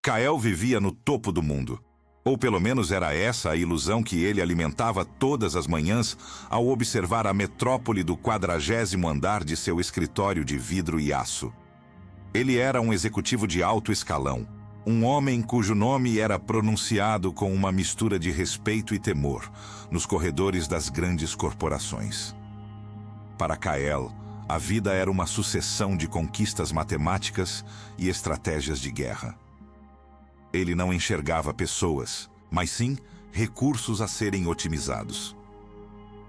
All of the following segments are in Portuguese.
Kael vivia no topo do mundo. Ou pelo menos era essa a ilusão que ele alimentava todas as manhãs ao observar a metrópole do 40º andar de seu escritório de vidro e aço. Ele era um executivo de alto escalão, um homem cujo nome era pronunciado com uma mistura de respeito e temor nos corredores das grandes corporações. Para Kael, a vida era uma sucessão de conquistas matemáticas e estratégias de guerra. Ele não enxergava pessoas, mas sim recursos a serem otimizados.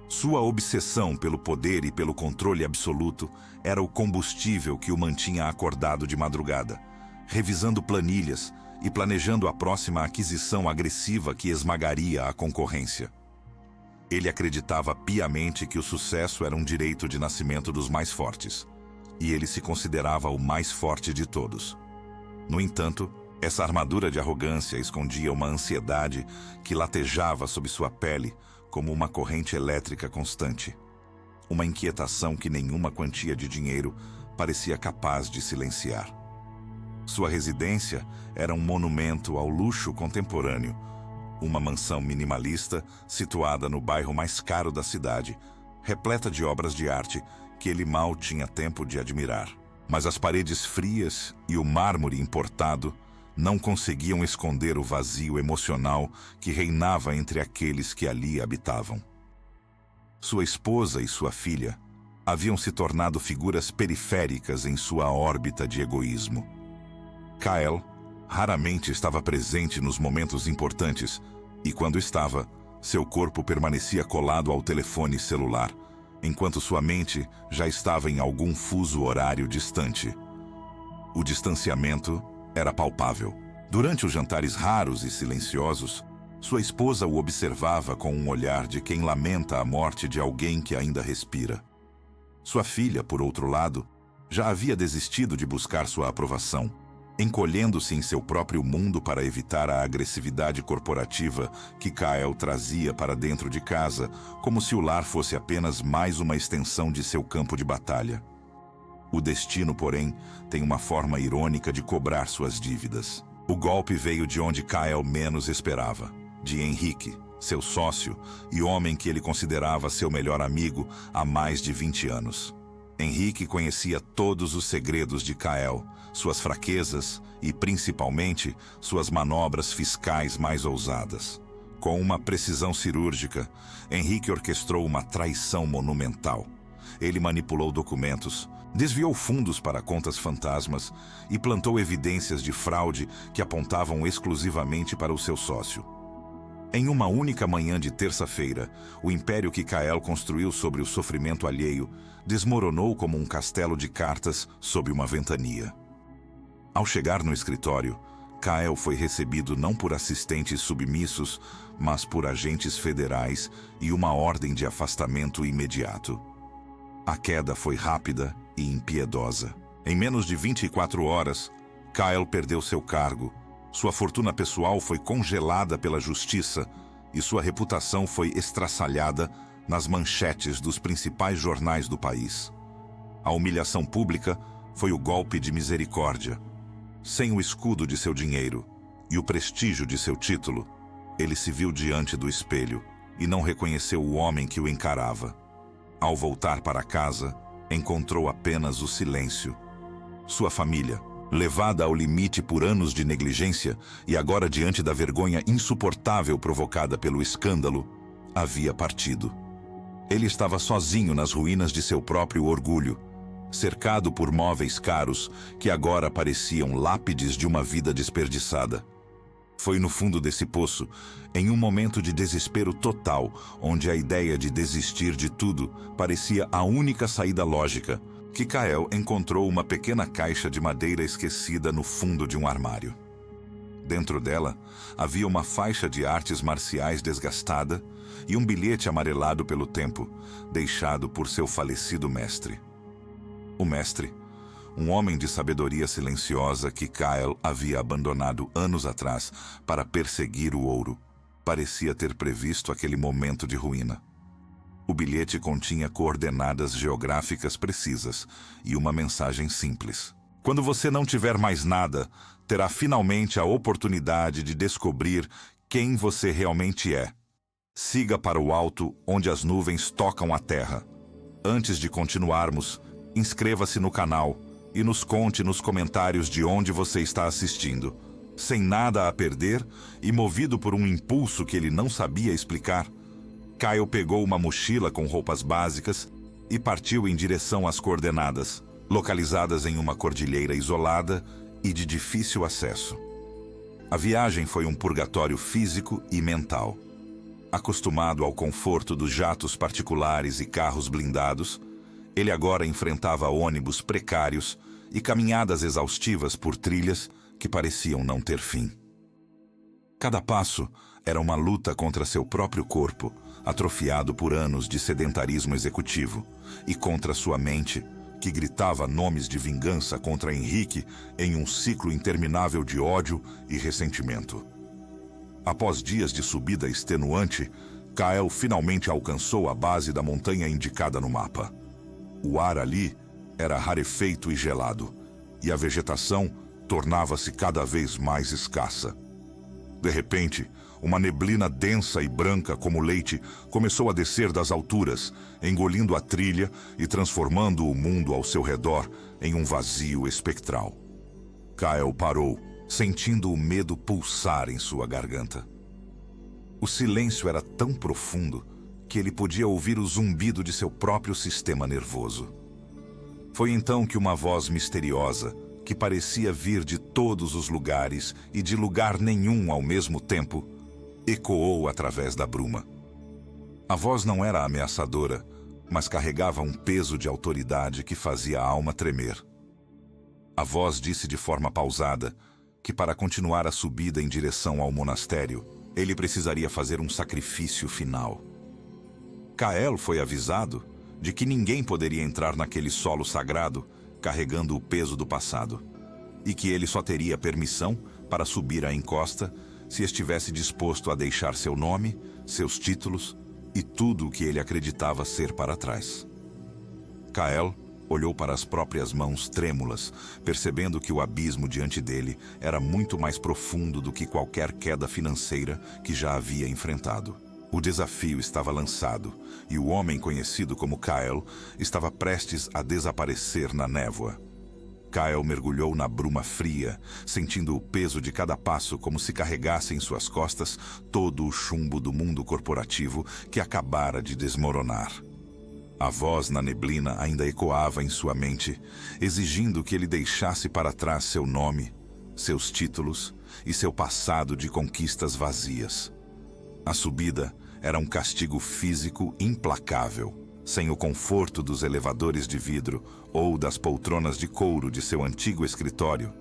Sua obsessão pelo poder e pelo controle absoluto era o combustível que o mantinha acordado de madrugada, revisando planilhas e planejando a próxima aquisição agressiva que esmagaria a concorrência. Ele acreditava piamente que o sucesso era um direito de nascimento dos mais fortes, e ele se considerava o mais forte de todos. No entanto, essa armadura de arrogância escondia uma ansiedade que latejava sob sua pele como uma corrente elétrica constante. Uma inquietação que nenhuma quantia de dinheiro parecia capaz de silenciar. Sua residência era um monumento ao luxo contemporâneo, uma mansão minimalista situada no bairro mais caro da cidade, repleta de obras de arte que ele mal tinha tempo de admirar. Mas as paredes frias e o mármore importado não conseguiam esconder o vazio emocional que reinava entre aqueles que ali habitavam. Sua esposa e sua filha haviam se tornado figuras periféricas em sua órbita de egoísmo. Kael raramente estava presente nos momentos importantes, e quando estava, seu corpo permanecia colado ao telefone celular, enquanto sua mente já estava em algum fuso horário distante. O distanciamento era palpável. Durante os jantares raros e silenciosos, sua esposa o observava com um olhar de quem lamenta a morte de alguém que ainda respira. Sua filha, por outro lado, já havia desistido de buscar sua aprovação, encolhendo-se em seu próprio mundo para evitar a agressividade corporativa que Kael trazia para dentro de casa, como se o lar fosse apenas mais uma extensão de seu campo de batalha. O destino, porém, tem uma forma irônica de cobrar suas dívidas. O golpe veio de onde Kael menos esperava, de Henrique, seu sócio e homem que ele considerava seu melhor amigo há mais de 20 anos. Henrique conhecia todos os segredos de Kael, suas fraquezas e, principalmente, suas manobras fiscais mais ousadas. Com uma precisão cirúrgica, Henrique orquestrou uma traição monumental. Ele manipulou documentos, desviou fundos para contas fantasmas e plantou evidências de fraude que apontavam exclusivamente para o seu sócio. Em uma única manhã de terça-feira, o império que Kael construiu sobre o sofrimento alheio desmoronou como um castelo de cartas sob uma ventania. Ao chegar no escritório, Kael foi recebido não por assistentes submissos, mas por agentes federais e uma ordem de afastamento imediato. A queda foi rápida e impiedosa. Em menos de 24 horas, Kael perdeu seu cargo, sua fortuna pessoal foi congelada pela justiça e sua reputação foi estraçalhada nas manchetes dos principais jornais do país. A humilhação pública foi o golpe de misericórdia. Sem o escudo de seu dinheiro e o prestígio de seu título, ele se viu diante do espelho e não reconheceu o homem que o encarava. Ao voltar para casa, encontrou apenas o silêncio. Sua família, levada ao limite por anos de negligência e agora diante da vergonha insuportável provocada pelo escândalo, havia partido. Ele estava sozinho nas ruínas de seu próprio orgulho, cercado por móveis caros que agora pareciam lápides de uma vida desperdiçada. Foi no fundo desse poço, em um momento de desespero total, onde a ideia de desistir de tudo parecia a única saída lógica, que Kael encontrou uma pequena caixa de madeira esquecida no fundo de um armário. Dentro dela, havia uma faixa de artes marciais desgastada e um bilhete amarelado pelo tempo, deixado por seu falecido mestre. O mestre, um homem de sabedoria silenciosa que Kael havia abandonado anos atrás para perseguir o ouro, parecia ter previsto aquele momento de ruína. O bilhete continha coordenadas geográficas precisas e uma mensagem simples. Quando você não tiver mais nada, terá finalmente a oportunidade de descobrir quem você realmente é. Siga para o alto, onde as nuvens tocam a terra. Antes de continuarmos, inscreva-se no canal e nos conte nos comentários de onde você está assistindo. Sem nada a perder e movido por um impulso que ele não sabia explicar, Kyle pegou uma mochila com roupas básicas e partiu em direção às coordenadas, localizadas em uma cordilheira isolada e de difícil acesso. A viagem foi um purgatório físico e mental. Acostumado ao conforto dos jatos particulares e carros blindados, ele agora enfrentava ônibus precários e caminhadas exaustivas por trilhas que pareciam não ter fim. Cada passo era uma luta contra seu próprio corpo, atrofiado por anos de sedentarismo executivo, e contra sua mente, que gritava nomes de vingança contra Henrique em um ciclo interminável de ódio e ressentimento. Após dias de subida extenuante, Kyle finalmente alcançou a base da montanha indicada no mapa. O ar ali era rarefeito e gelado, e a vegetação tornava-se cada vez mais escassa. De repente, uma neblina densa e branca como leite começou a descer das alturas, engolindo a trilha e transformando o mundo ao seu redor em um vazio espectral. Kyle parou, sentindo o medo pulsar em sua garganta. O silêncio era tão profundo que ele podia ouvir o zumbido de seu próprio sistema nervoso. Foi então que uma voz misteriosa, que parecia vir de todos os lugares e de lugar nenhum ao mesmo tempo, ecoou através da bruma. A voz não era ameaçadora, mas carregava um peso de autoridade que fazia a alma tremer. A voz disse de forma pausada que para continuar a subida em direção ao monastério, ele precisaria fazer um sacrifício final. Kyle foi avisado de que ninguém poderia entrar naquele solo sagrado carregando o peso do passado, e que ele só teria permissão para subir a encosta se estivesse disposto a deixar seu nome, seus títulos e tudo o que ele acreditava ser para trás. Kyle olhou para as próprias mãos trêmulas, percebendo que o abismo diante dele era muito mais profundo do que qualquer queda financeira que já havia enfrentado. O desafio estava lançado, e o homem conhecido como Kyle estava prestes a desaparecer na névoa. Kyle mergulhou na bruma fria, sentindo o peso de cada passo como se carregasse em suas costas todo o chumbo do mundo corporativo que acabara de desmoronar. A voz na neblina ainda ecoava em sua mente, exigindo que ele deixasse para trás seu nome, seus títulos e seu passado de conquistas vazias. A subida era um castigo físico implacável. Sem o conforto dos elevadores de vidro ou das poltronas de couro de seu antigo escritório,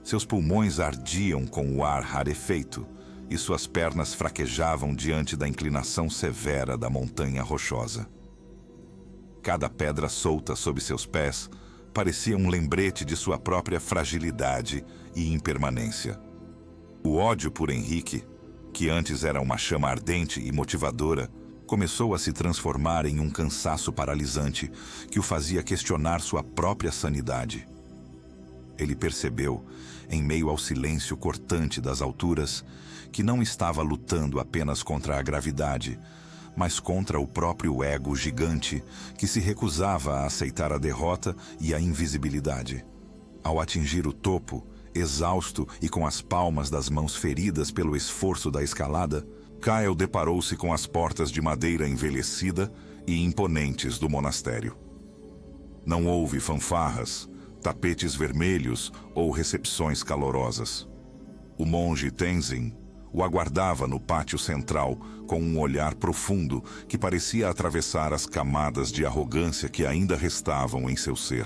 seus pulmões ardiam com o ar rarefeito e suas pernas fraquejavam diante da inclinação severa da montanha rochosa. Cada pedra solta sob seus pés parecia um lembrete de sua própria fragilidade e impermanência. O ódio por Henrique, que antes era uma chama ardente e motivadora, começou a se transformar em um cansaço paralisante que o fazia questionar sua própria sanidade. Ele percebeu, em meio ao silêncio cortante das alturas, que não estava lutando apenas contra a gravidade, mas contra o próprio ego gigante que se recusava a aceitar a derrota e a invisibilidade. Ao atingir o topo, exausto e com as palmas das mãos feridas pelo esforço da escalada, Kyle deparou-se com as portas de madeira envelhecida e imponentes do monastério. Não houve fanfarras, tapetes vermelhos ou recepções calorosas. O monge Tenzin o aguardava no pátio central com um olhar profundo que parecia atravessar as camadas de arrogância que ainda restavam em seu ser.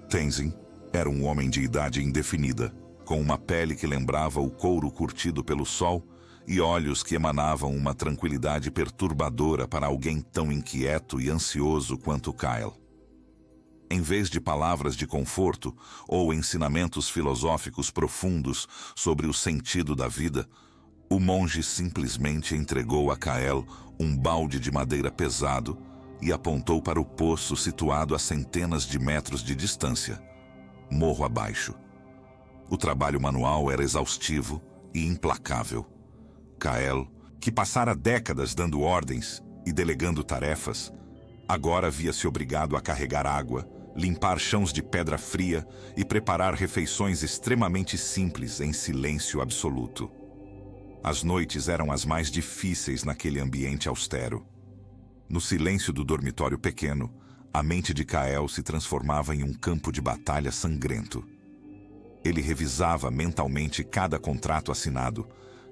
Tenzin era um homem de idade indefinida, com uma pele que lembrava o couro curtido pelo sol e olhos que emanavam uma tranquilidade perturbadora para alguém tão inquieto e ansioso quanto Kyle. Em vez de palavras de conforto ou ensinamentos filosóficos profundos sobre o sentido da vida, o monge simplesmente entregou a Kyle um balde de madeira pesado e apontou para o poço situado a centenas de metros de distância. morro abaixo. O trabalho manual era exaustivo e implacável. Kael, que passara décadas dando ordens e delegando tarefas, agora via-se obrigado a carregar água, limpar chãos de pedra fria e preparar refeições extremamente simples em silêncio absoluto. As noites eram as mais difíceis naquele ambiente austero. No silêncio do dormitório pequeno, a mente de Kael se transformava em um campo de batalha sangrento. Ele revisava mentalmente cada contrato assinado,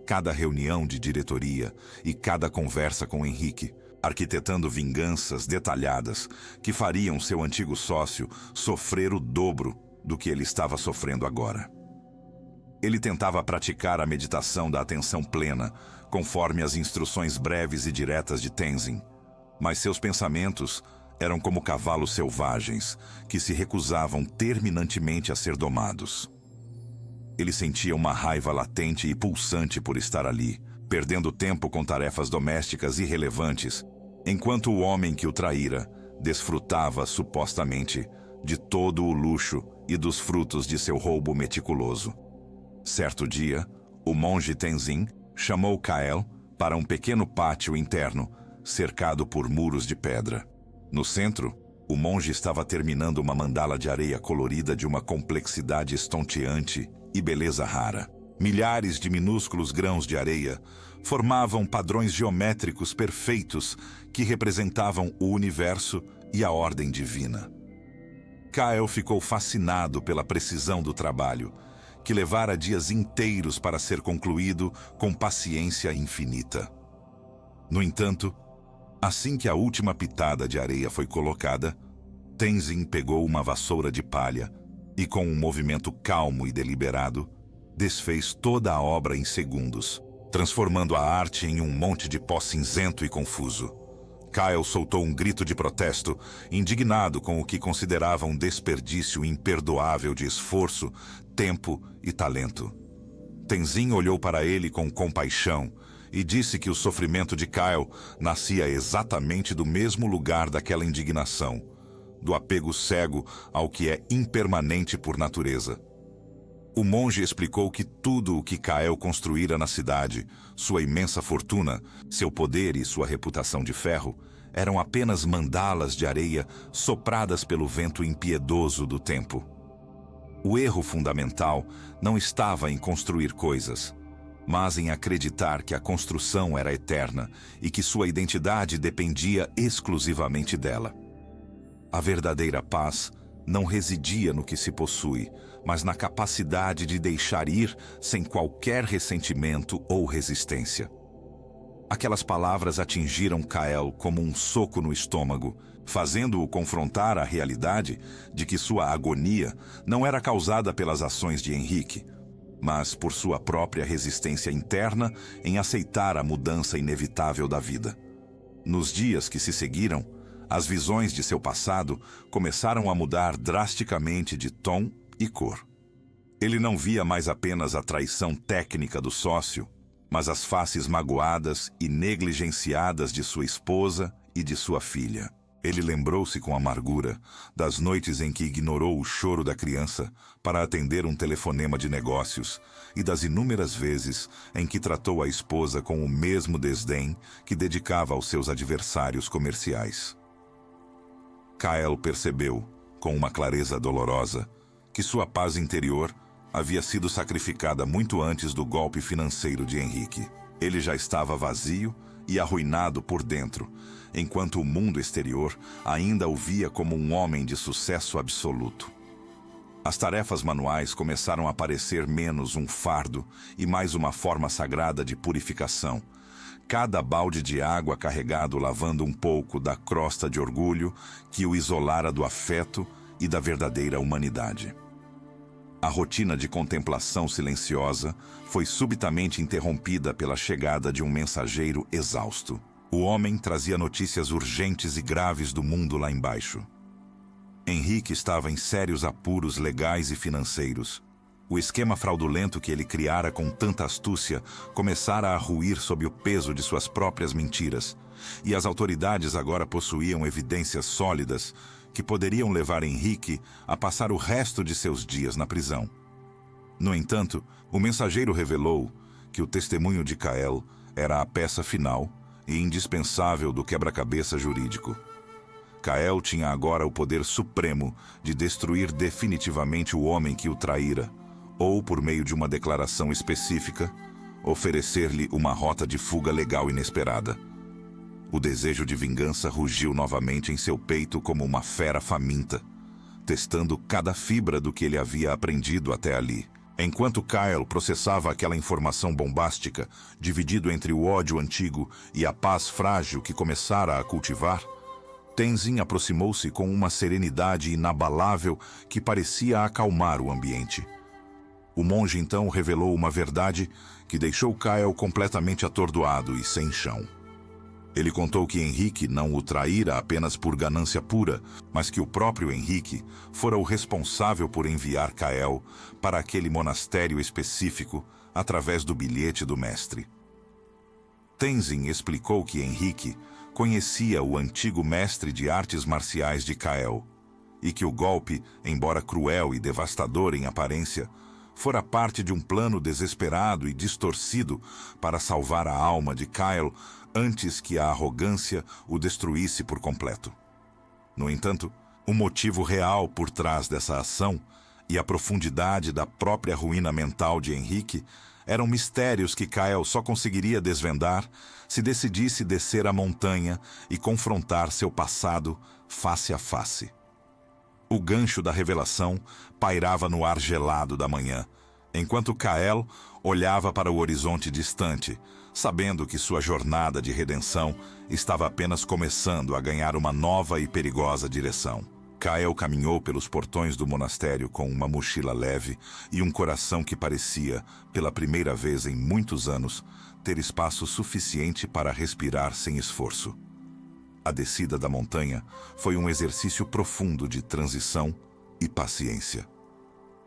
cada reunião de diretoria e cada conversa com Henrique, arquitetando vinganças detalhadas que fariam seu antigo sócio sofrer o dobro do que ele estava sofrendo agora. Ele tentava praticar a meditação da atenção plena, conforme as instruções breves e diretas de Tenzin, mas seus pensamentos eram como cavalos selvagens que se recusavam terminantemente a ser domados. Ele sentia uma raiva latente e pulsante por estar ali, perdendo tempo com tarefas domésticas irrelevantes, enquanto o homem que o traíra desfrutava, supostamente, de todo o luxo e dos frutos de seu roubo meticuloso. Certo dia, o monge Tenzin chamou Kael para um pequeno pátio interno, cercado por muros de pedra. No centro, o monge estava terminando uma mandala de areia colorida de uma complexidade estonteante e beleza rara. Milhares de minúsculos grãos de areia formavam padrões geométricos perfeitos que representavam o universo e a ordem divina. Kael ficou fascinado pela precisão do trabalho, que levara dias inteiros para ser concluído com paciência infinita. No entanto, assim que a última pitada de areia foi colocada, Tenzin pegou uma vassoura de palha e, com um movimento calmo e deliberado, desfez toda a obra em segundos, transformando a arte em um monte de pó cinzento e confuso. Kael soltou um grito de protesto, indignado com o que considerava um desperdício imperdoável de esforço, tempo e talento. Tenzin olhou para ele com compaixão e disse que o sofrimento de Kael nascia exatamente do mesmo lugar daquela indignação, do apego cego ao que é impermanente por natureza. O monge explicou que tudo o que Kael construíra na cidade, sua imensa fortuna, seu poder e sua reputação de ferro, eram apenas mandalas de areia sopradas pelo vento impiedoso do tempo. O erro fundamental não estava em construir coisas, mas em acreditar que a construção era eterna e que sua identidade dependia exclusivamente dela. A verdadeira paz não residia no que se possui, mas na capacidade de deixar ir sem qualquer ressentimento ou resistência. Aquelas palavras atingiram Kael como um soco no estômago, fazendo-o confrontar a realidade de que sua agonia não era causada pelas ações de Henrique, mas por sua própria resistência interna em aceitar a mudança inevitável da vida. Nos dias que se seguiram, as visões de seu passado começaram a mudar drasticamente de tom e cor. Ele não via mais apenas a traição técnica do sócio, mas as faces magoadas e negligenciadas de sua esposa e de sua filha. Ele lembrou-se com amargura das noites em que ignorou o choro da criança para atender um telefonema de negócios e das inúmeras vezes em que tratou a esposa com o mesmo desdém que dedicava aos seus adversários comerciais. Kael percebeu, com uma clareza dolorosa, que sua paz interior havia sido sacrificada muito antes do golpe financeiro de Henrique. Ele já estava vazio e arruinado por dentro, enquanto o mundo exterior ainda o via como um homem de sucesso absoluto. As tarefas manuais começaram a parecer menos um fardo e mais uma forma sagrada de purificação. Cada balde de água carregado lavando um pouco da crosta de orgulho que o isolara do afeto e da verdadeira humanidade. A rotina de contemplação silenciosa foi subitamente interrompida pela chegada de um mensageiro exausto. O homem trazia notícias urgentes e graves do mundo lá embaixo. Henrique estava em sérios apuros legais e financeiros. O esquema fraudulento que ele criara com tanta astúcia começara a ruir sob o peso de suas próprias mentiras, e as autoridades agora possuíam evidências sólidas que poderiam levar Henrique a passar o resto de seus dias na prisão. No entanto, o mensageiro revelou que o testemunho de Kael era a peça final e indispensável do quebra-cabeça jurídico. Kael tinha agora o poder supremo de destruir definitivamente o homem que o traíra, ou, por meio de uma declaração específica, oferecer-lhe uma rota de fuga legal inesperada. O desejo de vingança rugiu novamente em seu peito como uma fera faminta, testando cada fibra do que ele havia aprendido até ali. Enquanto Kael processava aquela informação bombástica, dividido entre o ódio antigo e a paz frágil que começara a cultivar, Tenzin aproximou-se com uma serenidade inabalável que parecia acalmar o ambiente. O monge então revelou uma verdade que deixou Kael completamente atordoado e sem chão. Ele contou que Henrique não o traíra apenas por ganância pura, mas que o próprio Henrique fora o responsável por enviar Kael para aquele monastério específico através do bilhete do mestre. Tenzin explicou que Henrique conhecia o antigo mestre de artes marciais de Kael e que o golpe, embora cruel e devastador em aparência, fora parte de um plano desesperado e distorcido para salvar a alma de Kael antes que a arrogância o destruísse por completo. No entanto, o motivo real por trás dessa ação e a profundidade da própria ruína mental de Henrique eram mistérios que Kael só conseguiria desvendar se decidisse descer a montanha e confrontar seu passado face a face. O gancho da revelação pairava no ar gelado da manhã, enquanto Kael olhava para o horizonte distante, sabendo que sua jornada de redenção estava apenas começando a ganhar uma nova e perigosa direção. Kael caminhou pelos portões do monastério com uma mochila leve e um coração que parecia, pela primeira vez em muitos anos, ter espaço suficiente para respirar sem esforço. A descida da montanha foi um exercício profundo de transição e paciência.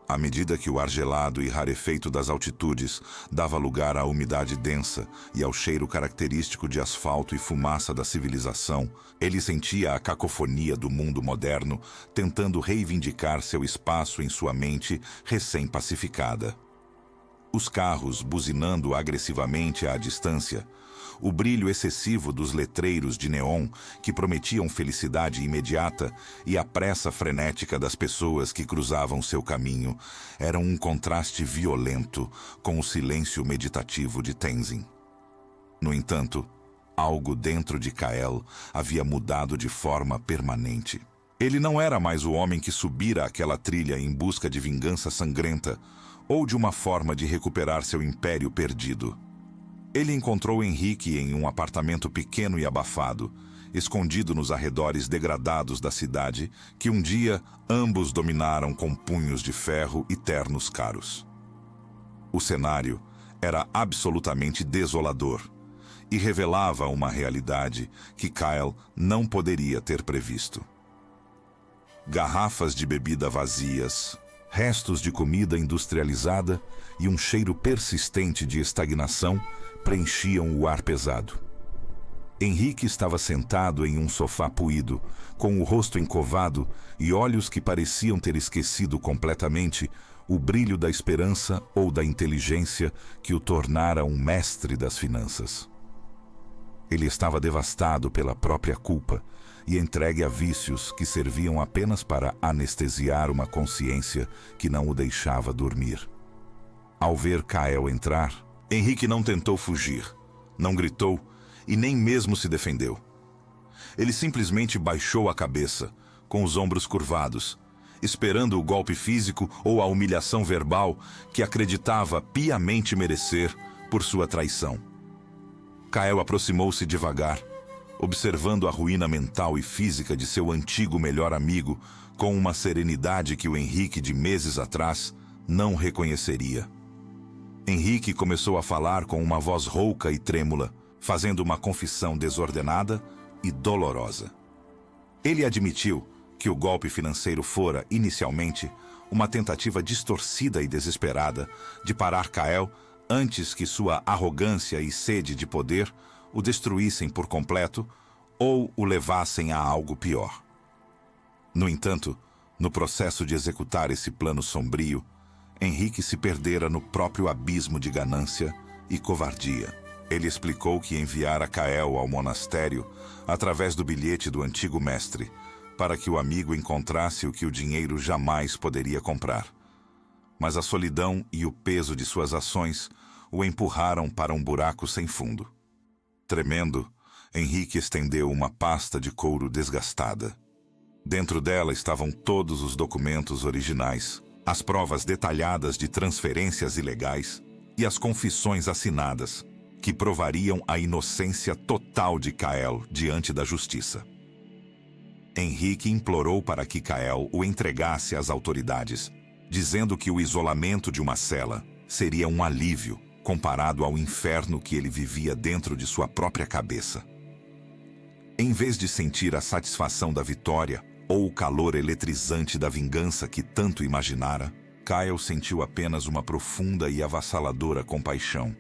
À medida que o ar gelado e rarefeito das altitudes dava lugar à umidade densa e ao cheiro característico de asfalto e fumaça da civilização, ele sentia a cacofonia do mundo moderno tentando reivindicar seu espaço em sua mente recém-pacificada. Os carros buzinando agressivamente à distância, o brilho excessivo dos letreiros de neon que prometiam felicidade imediata e a pressa frenética das pessoas que cruzavam seu caminho eram um contraste violento com o silêncio meditativo de Tenzin. No entanto, algo dentro de Kael havia mudado de forma permanente. Ele não era mais o homem que subira aquela trilha em busca de vingança sangrenta ou de uma forma de recuperar seu império perdido. Ele encontrou Henrique em um apartamento pequeno e abafado, escondido nos arredores degradados da cidade, que um dia ambos dominaram com punhos de ferro e ternos caros. O cenário era absolutamente desolador e revelava uma realidade que Kael não poderia ter previsto. Garrafas de bebida vazias, restos de comida industrializada e um cheiro persistente de estagnação preenchiam o ar pesado. Henrique estava sentado em um sofá puído, com o rosto encovado e olhos que pareciam ter esquecido completamente o brilho da esperança ou da inteligência que o tornara um mestre das finanças. Ele estava devastado pela própria culpa e entregue a vícios que serviam apenas para anestesiar uma consciência que não o deixava dormir. Ao ver Kael entrar, Henrique não tentou fugir, não gritou e nem mesmo se defendeu. Ele simplesmente baixou a cabeça, com os ombros curvados, esperando o golpe físico ou a humilhação verbal que acreditava piamente merecer por sua traição. Kael aproximou-se devagar, observando a ruína mental e física de seu antigo melhor amigo com uma serenidade que o Henrique de meses atrás não reconheceria. Henrique começou a falar com uma voz rouca e trêmula, fazendo uma confissão desordenada e dolorosa. Ele admitiu que o golpe financeiro fora, inicialmente, uma tentativa distorcida e desesperada de parar Kael antes que sua arrogância e sede de poder o destruíssem por completo ou o levassem a algo pior. No entanto, no processo de executar esse plano sombrio, Henrique se perdera no próprio abismo de ganância e covardia. Ele explicou que enviara Kael ao monastério através do bilhete do antigo mestre, para que o amigo encontrasse o que o dinheiro jamais poderia comprar. Mas a solidão e o peso de suas ações o empurraram para um buraco sem fundo. Tremendo, Henrique estendeu uma pasta de couro desgastada. Dentro dela estavam todos os documentos originais, as provas detalhadas de transferências ilegais e as confissões assinadas, que provariam a inocência total de Kael diante da justiça. Henrique implorou para que Kael o entregasse às autoridades, dizendo que o isolamento de uma cela seria um alívio comparado ao inferno que ele vivia dentro de sua própria cabeça. Em vez de sentir a satisfação da vitória ou o calor eletrizante da vingança que tanto imaginara, Kael sentiu apenas uma profunda e avassaladora compaixão.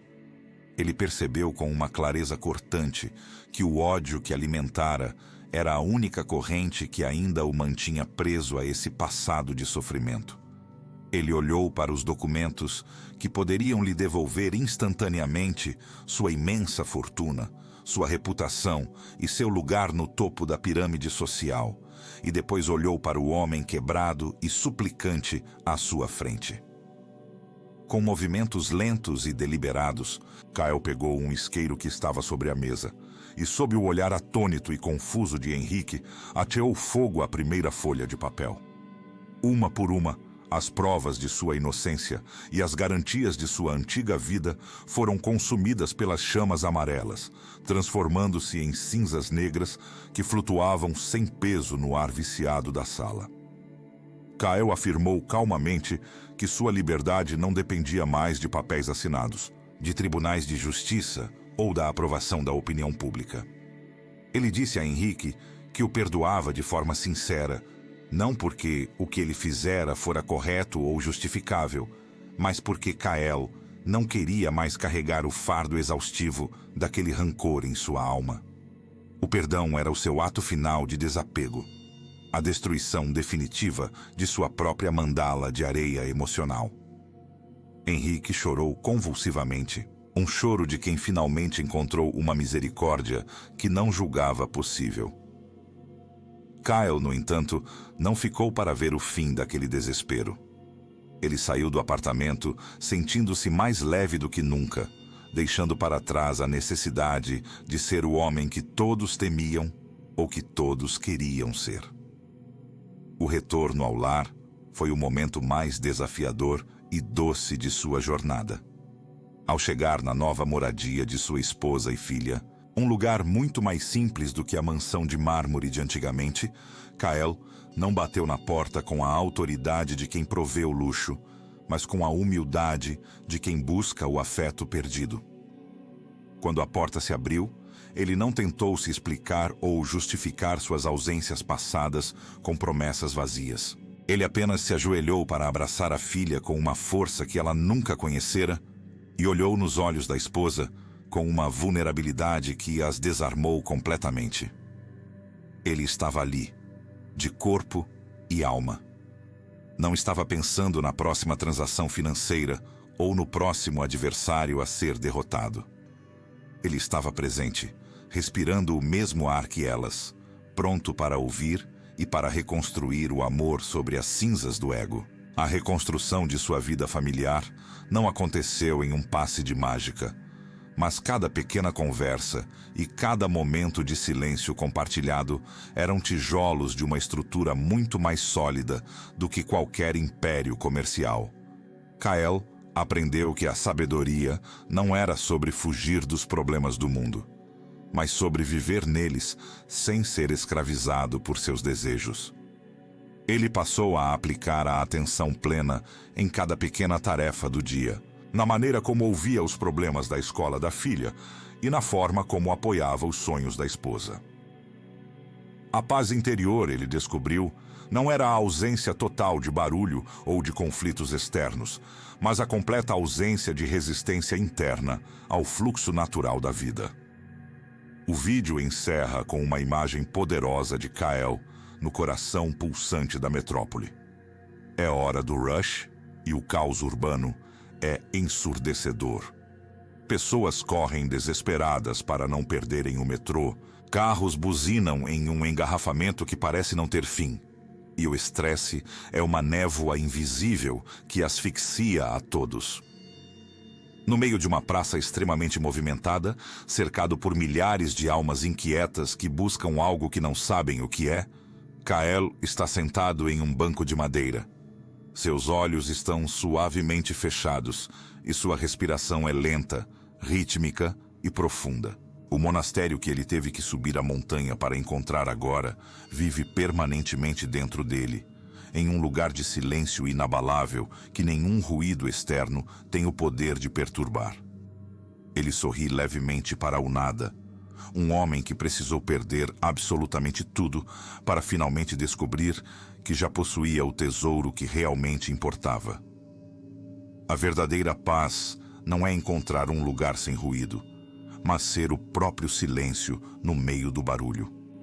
Ele percebeu com uma clareza cortante que o ódio que alimentara era a única corrente que ainda o mantinha preso a esse passado de sofrimento. Ele olhou para os documentos que poderiam lhe devolver instantaneamente sua imensa fortuna, sua reputação e seu lugar no topo da pirâmide social, e depois olhou para o homem quebrado e suplicante à sua frente. Com movimentos lentos e deliberados, Kael pegou um isqueiro que estava sobre a mesa e, sob o olhar atônito e confuso de Henrique, ateou fogo à primeira folha de papel. Uma por uma, as provas de sua inocência e as garantias de sua antiga vida foram consumidas pelas chamas amarelas, transformando-se em cinzas negras que flutuavam sem peso no ar viciado da sala. Kael afirmou calmamente que sua liberdade não dependia mais de papéis assinados, de tribunais de justiça ou da aprovação da opinião pública. Ele disse a Henrique que o perdoava de forma sincera, não porque o que ele fizera fora correto ou justificável, mas porque Kael não queria mais carregar o fardo exaustivo daquele rancor em sua alma. O perdão era o seu ato final de desapego, a destruição definitiva de sua própria mandala de areia emocional. Henrique chorou convulsivamente, um choro de quem finalmente encontrou uma misericórdia que não julgava possível. Kael, no entanto, não ficou para ver o fim daquele desespero. Ele saiu do apartamento sentindo-se mais leve do que nunca, deixando para trás a necessidade de ser o homem que todos temiam ou que todos queriam ser. O retorno ao lar foi o momento mais desafiador e doce de sua jornada. Ao chegar na nova moradia de sua esposa e filha, um lugar muito mais simples do que a mansão de mármore de antigamente, Kael não bateu na porta com a autoridade de quem provê o luxo, mas com a humildade de quem busca o afeto perdido. Quando a porta se abriu, ele não tentou se explicar ou justificar suas ausências passadas com promessas vazias. Ele apenas se ajoelhou para abraçar a filha com uma força que ela nunca conhecera e olhou nos olhos da esposa com uma vulnerabilidade que as desarmou completamente. Ele estava ali, de corpo e alma. Não estava pensando na próxima transação financeira ou no próximo adversário a ser derrotado. Ele estava presente, respirando o mesmo ar que elas, pronto para ouvir e para reconstruir o amor sobre as cinzas do ego. A reconstrução de sua vida familiar não aconteceu em um passe de mágica, mas cada pequena conversa e cada momento de silêncio compartilhado eram tijolos de uma estrutura muito mais sólida do que qualquer império comercial. Kael aprendeu que a sabedoria não era sobre fugir dos problemas do mundo, mas sobre viver neles sem ser escravizado por seus desejos. Ele passou a aplicar a atenção plena em cada pequena tarefa do dia, na maneira como ouvia os problemas da escola da filha e na forma como apoiava os sonhos da esposa. A paz interior, ele descobriu, não era a ausência total de barulho ou de conflitos externos, mas a completa ausência de resistência interna ao fluxo natural da vida. O vídeo encerra com uma imagem poderosa de Kael, no coração pulsante da metrópole. É hora do rush e o caos urbano é ensurdecedor. Pessoas correm desesperadas para não perderem o metrô, carros buzinam em um engarrafamento que parece não ter fim. E o estresse é uma névoa invisível que asfixia a todos. No meio de uma praça extremamente movimentada, cercado por milhares de almas inquietas que buscam algo que não sabem o que é, Kael está sentado em um banco de madeira. Seus olhos estão suavemente fechados e sua respiração é lenta, rítmica e profunda. O monastério que ele teve que subir a montanha para encontrar agora vive permanentemente dentro dele, em um lugar de silêncio inabalável que nenhum ruído externo tem o poder de perturbar. Ele sorri levemente para o nada, um homem que precisou perder absolutamente tudo para finalmente descobrir que já possuía o tesouro que realmente importava. A verdadeira paz não é encontrar um lugar sem ruído, mas ser o próprio silêncio no meio do barulho.